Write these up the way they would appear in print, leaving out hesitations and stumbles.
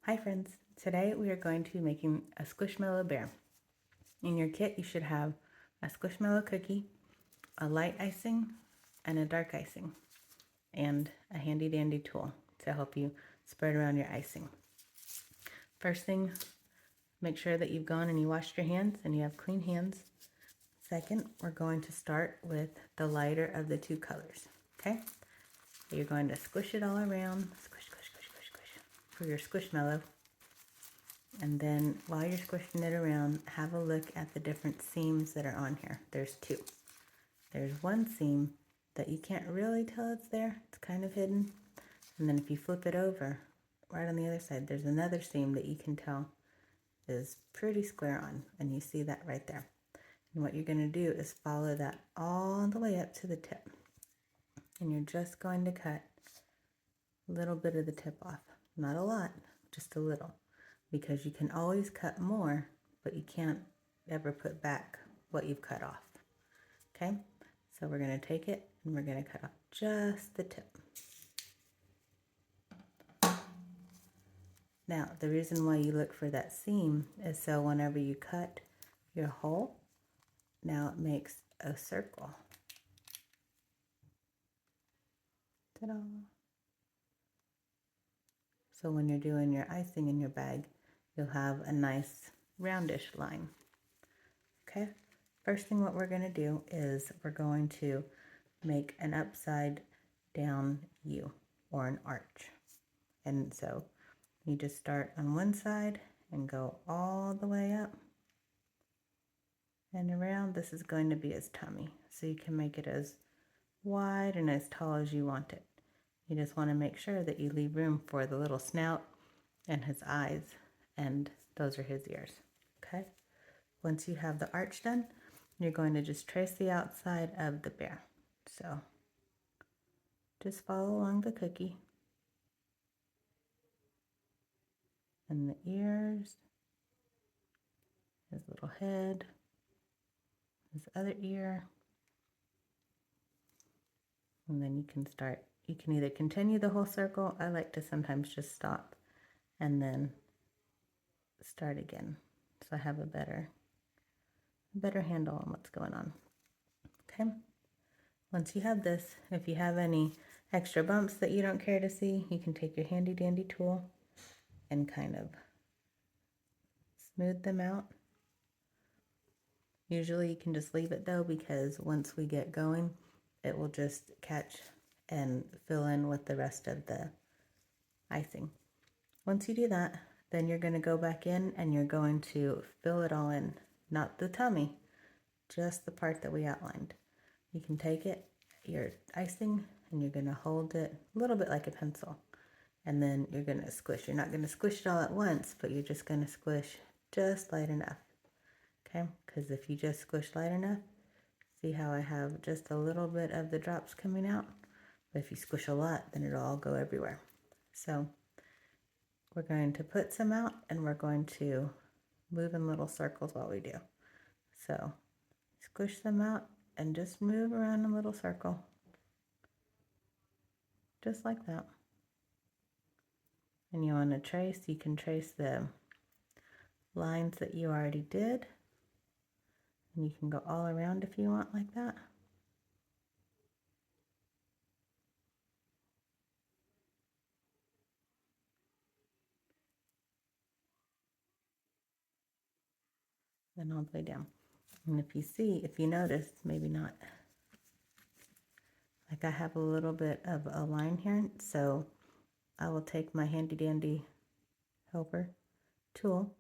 Hi friends, today we are going to be making a Squishmallow bear. In your kit you should have a Squishmallow cookie, a light icing, and a dark icing, and a handy dandy tool to help you spread around your icing. First thing, make sure that you've gone and you washed your hands and you have clean hands. Second, we're going to start with the lighter of the two colors, okay? So you're going to squish it all around, squish, squish, squish, squish, squish, for your Squishmallow. And then while you're squishing it around, have a look at the different seams that are on here. There's two. There's one seam that you can't really tell it's there. It's kind of hidden. And then if you flip it over, right on the other side, there's another seam that you can tell is pretty square on. And you see that right there. And what you're going to do is follow that all the way up to the tip. And you're just going to cut a little bit of the tip off. Not a lot, just a little. Because you can always cut more, but you can't ever put back what you've cut off. Okay, so we're going to take it and we're going to cut off just the tip. Now, the reason why you look for that seam is so whenever you cut your hole, now it makes a circle. Ta-da! So when you're doing your icing in your bag, you'll have a nice roundish line. Okay, first thing what we're going to do is we're going to make an upside down U or an arch. And so you just start on one side and go all the way up and around. This is going to be his tummy, so you can make it as wide and as tall as you want it. You just want to make sure that you leave room for the little snout and his eyes, and those are his ears. Okay, once you have the arch done, you're going to just trace the outside of the bear. So just follow along the cookie and the ears, his little head, his other ear, and then you can start. You can either continue the whole circle. I like to sometimes just stop and then start again, so I have a better handle on what's going on. Okay. Once you have this, if you have any extra bumps that you don't care to see, you can take your handy dandy tool and kind of smooth them out. Usually you can just leave it though, because once we get going, it will just catch and fill in with the rest of the icing. Once you do that, then you're going to go back in and you're going to fill it all in. Not the tummy, just the part that we outlined. You can take it, your icing, and you're going to hold it a little bit like a pencil. And then you're going to squish. You're not going to squish it all at once, but you're just going to squish just light enough. Okay, because if you just squish light enough, see how I have just a little bit of the drops coming out? But if you squish a lot, then it'll all go everywhere. So we're going to put some out and we're going to move in little circles while we do. So squish them out and just move around in a little circle. Just like that. And you want to trace, you can trace the lines that you already did. And you can go all around if you want like that. Then all the way down. And if you notice, maybe not, like I have a little bit of a line here, so I will take my handy dandy helper tool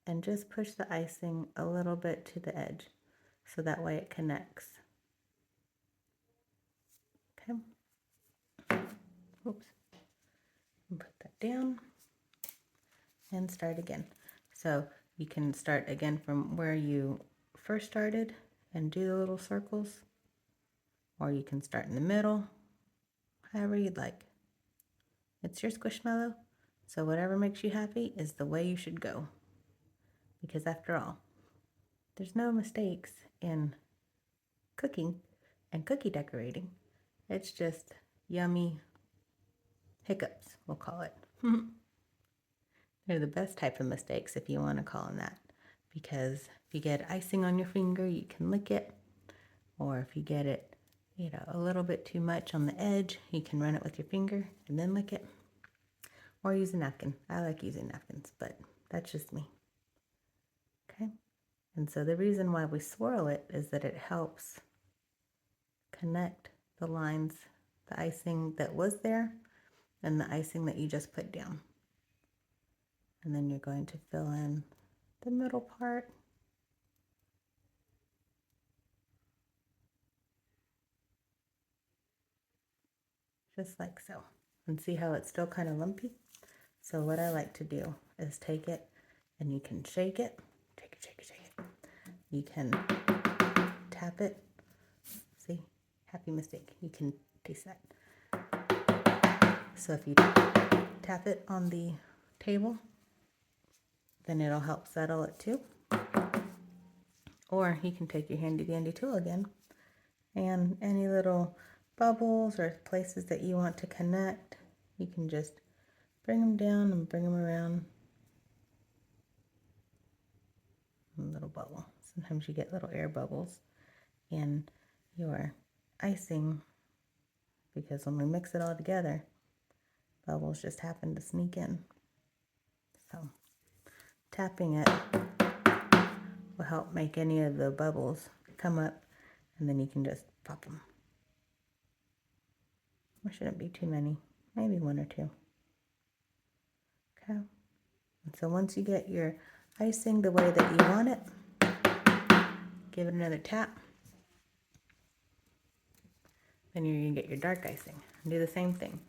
and just push the icing a little bit to the edge, so that way it connects. Okay. Oops. And put that down and start again. So you can start again from where you first started and do the little circles, or you can start in the middle, however you'd like. It's your Squishmallow, so whatever makes you happy is the way you should go. Because after all, there's no mistakes in cooking and cookie decorating. It's just yummy hiccups, we'll call it. They're the best type of mistakes, if you want to call them that, because if you get icing on your finger, you can lick it, or if you get it, a little bit too much on the edge, you can run it with your finger and then lick it, or use a napkin. I like using napkins, but that's just me. Okay, and so the reason why we swirl it is that it helps connect the lines, the icing that was there and the icing that you just put down. And then you're going to fill in the middle part. Just like so. And see how it's still kind of lumpy? So what I like to do is take it and you can shake it. Shake it, shake it, shake it. You can tap it. See? Happy mistake. You can taste that. So if you tap it on the table, then it'll help settle it too. Or you can take your handy dandy tool again, and any little bubbles or places that you want to connect, you can just bring them down and bring them around. A little bubble. Sometimes you get little air bubbles in your icing because when we mix it all together, bubbles just happen to sneak in. So tapping it will help make any of the bubbles come up, and then you can just pop them. There shouldn't be too many, maybe one or two. Okay, and so once you get your icing the way that you want it, give it another tap. Then you're going to get your dark icing and do the same thing.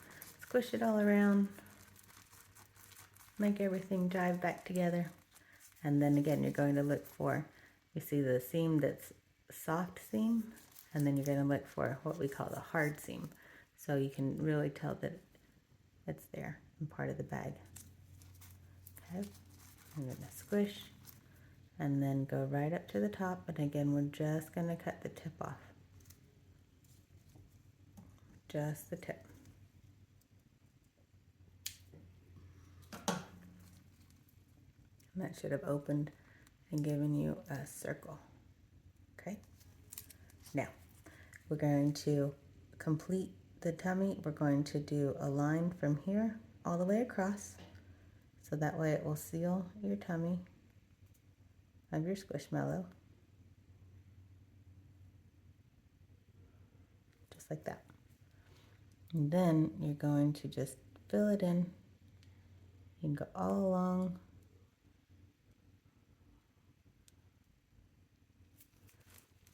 Squish it all around, make everything jive back together, and then again you're going to look for, you see the seam that's soft seam, and then you're going to look for what we call the hard seam, so you can really tell that it's there in part of the bag. Okay, I'm going to squish and then go right up to the top, and again we're just going to cut the tip off, just the tip. And that should have opened and given you a circle. Okay, now we're going to complete the tummy. We're going to do a line from here all the way across, so that way it will seal your tummy of your Squishmallow, just like that. And then you're going to just fill it in. You can go all along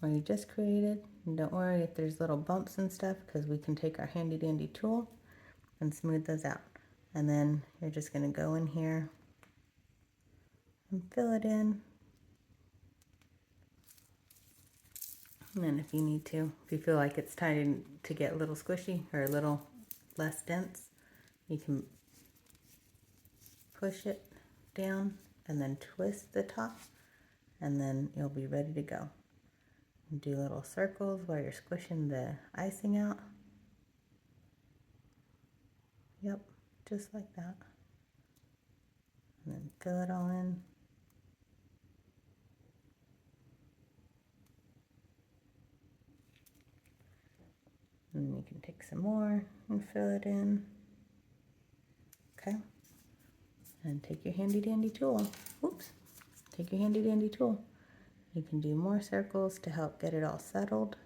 where you just created, and don't worry if there's little bumps and stuff, because we can take our handy dandy tool and smooth those out. And then you're just going to go in here and fill it in. And then if you need to, if you feel like it's starting to get a little squishy or a little less dense, you can push it down and then twist the top, and then you'll be ready to go. And do little circles while you're squishing the icing out. Yep, just like that. And then fill it all in. And you can take some more and fill it in. Okay. And take your handy dandy tool. Oops. Take your handy dandy tool. You can do more circles to help get it all settled.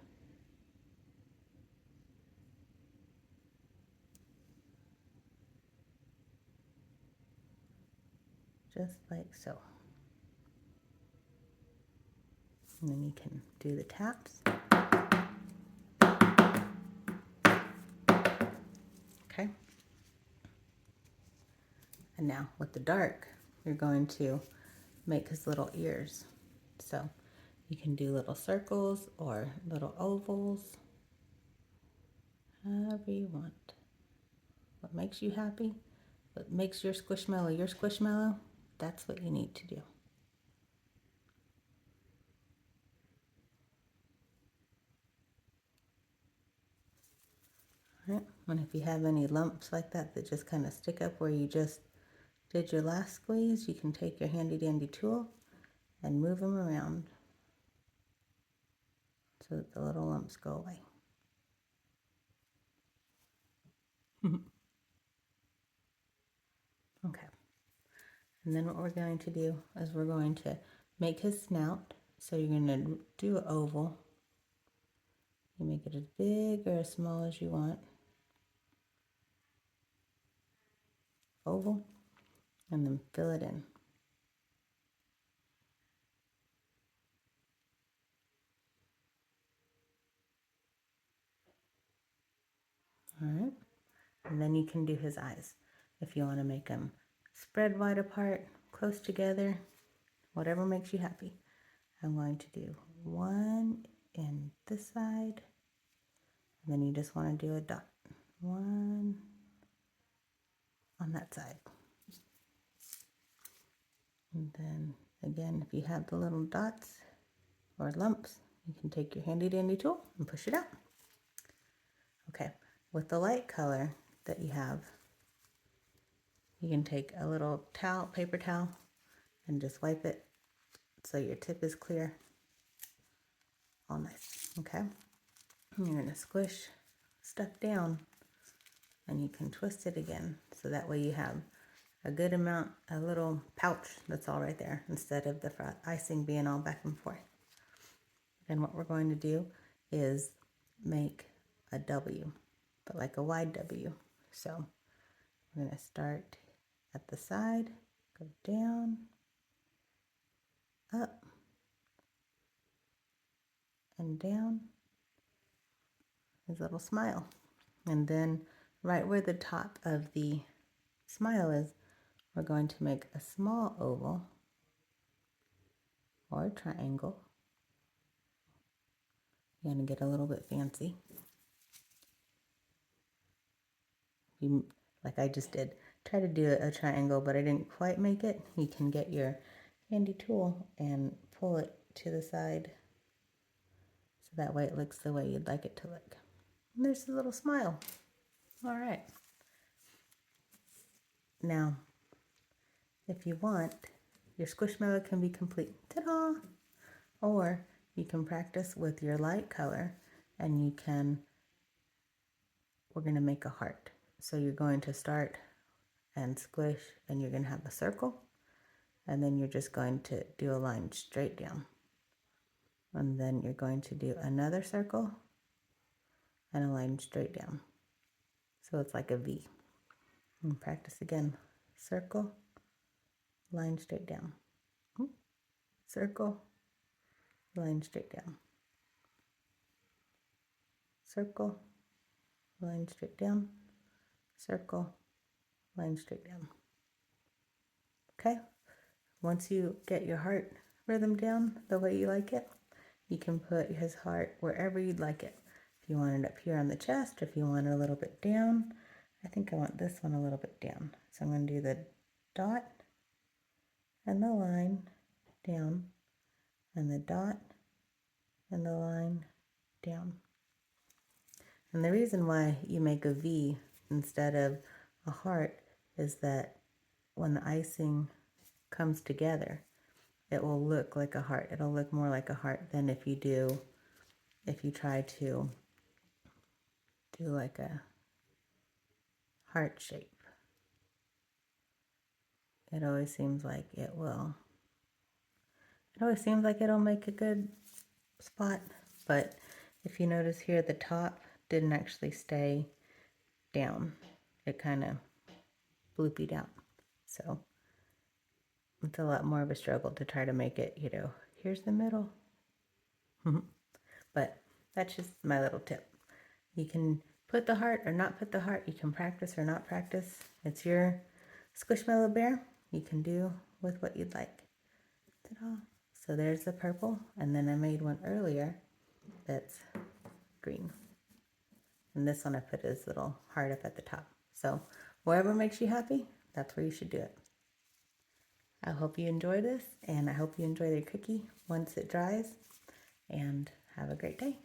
Just like so. And then you can do the taps. Okay. And now with the dark, you're going to make his little ears. So you can do little circles or little ovals, however you want. What makes you happy, what makes your Squishmallow, that's what you need to do. All right. And if you have any lumps like that that just kind of stick up where you just did your last squeeze, you can take your handy dandy tool and move them around so that the little lumps go away. Okay. And then what we're going to do is we're going to make his snout. So you're going to do an oval. You make it as big or as small as you want. Oval. And then fill it in. All right. And then you can do his eyes. If you want to make them spread wide apart, close together, whatever makes you happy. I'm going to do one in this side, and then you just want to do a dot. One on that side. And then again, if you have the little dots or lumps, you can take your handy dandy tool and push it out. Okay, with the light color that you have, you can take a little towel, paper towel, and just wipe it so your tip is clear. All nice, okay? And you're gonna squish stuff down and you can twist it again. So that way you have a good amount, a little pouch that's all right there instead of the icing being all back and forth. And what we're going to do is make a W, but like a wide W. So we're gonna start at the side, go down, up, and down, his little smile. And then right where the top of the smile is, we're going to make a small oval or a triangle. You're going to get a little bit fancy. You, like I just did, try to do a triangle, but I didn't quite make it. You can get your handy tool and pull it to the side so that way it looks the way you'd like it to look. And there's a little smile. All right. Now, if you want, your Squishmallow can be complete. Ta-da! Or you can practice with your light color and you can, we're going to make a heart. So you're going to start and squish and you're going to have a circle and then you're just going to do a line straight down. And then you're going to do another circle and a line straight down. So it's like a V. And practice again. Circle, line straight down. Circle, line straight down. Circle, line straight down. Circle, line straight down. Okay? Once you get your heart rhythm down the way you like it, you can put his heart wherever you'd like it. If you want it up here on the chest, or if you want it a little bit down, I think I want this one a little bit down. So I'm going to do the dot and the line down, and the dot and the line down. And the reason why you make a V instead of a heart is that when the icing comes together, it will look like a heart. It'll look more like a heart than if you try to do like a heart shape. It always seems like it'll make a good spot, but if you notice here, the top didn't actually stay down. It kind of bloopied out. So it's a lot more of a struggle to try to make it, here's the middle. But that's just my little tip. You can put the heart or not put the heart. You can practice or not practice. It's your Squishmallow bear. You can do with what you'd like. Ta-da! So there's the purple, and then I made one earlier that's green. And this one I put his little heart up at the top. So wherever makes you happy, that's where you should do it. I hope you enjoy this, and I hope you enjoy the cookie once it dries, and have a great day.